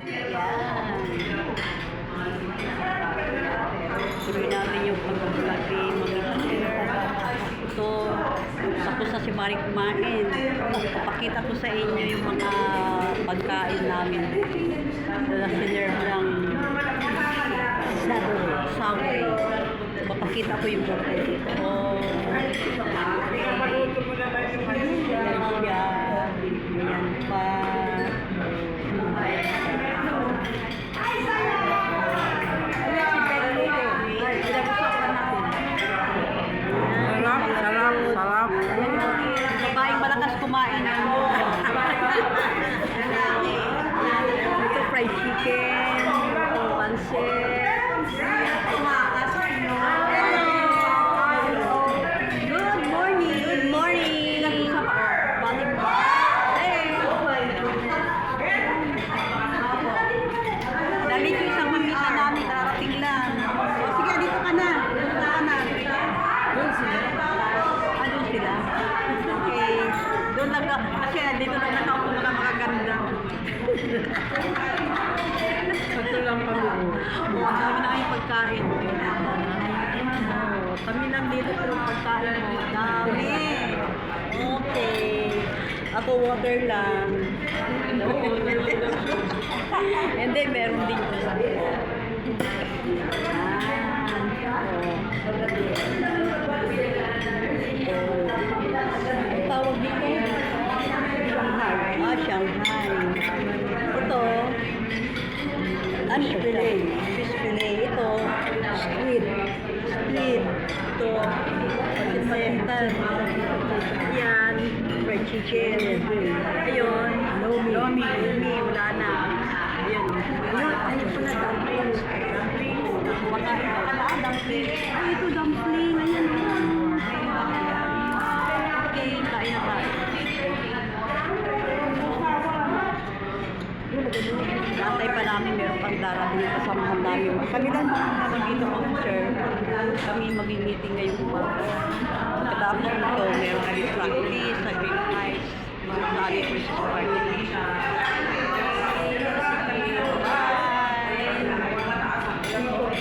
Yan. Tuloy natin yung pag-vlog ni Mami Sister. So, tapos na si Marie kumain. Papakita ko sa inyo yung mga pagkain namin. Sinerve ng Subway. Papakita ko yung buffet dito. Oh, yan siya. Yan pa. Sarap. Babaeng malakas kumain. Ito fried chicken, ito pancit. Good morning. Good morning. Dami ko isang mamita namin, darating lang. O, sige, dito ka na. Doon sila. Doon sila. Okay. Doon lang ka. Kasi dito lang nakaupo mga makaganda. Ito lang kami. Dami na kayong pagkain. Kami lang dito pero pagkain mo. Dami. Okay. Ako water lang. Hindi, meron din ko sa ang tawag dito? Shanghai. Shanghai. Ito, fish fillet. Fish fillet. Ito, squid. Ito, pasintan. Yan, fried chicken. Ayun, lomi. Wala na. Ayun. Ayun po na dumpling. Makain ka na, dumpling. Ay, ito dumpling. Ayan. Okay, kain na tayo. Natay pa namin, meron pang darating yung kasamahan namin. Kami lang naman dito, officer. Kami mag-meeting ngayong umaga. Pagkatapos nito, meron kami practice.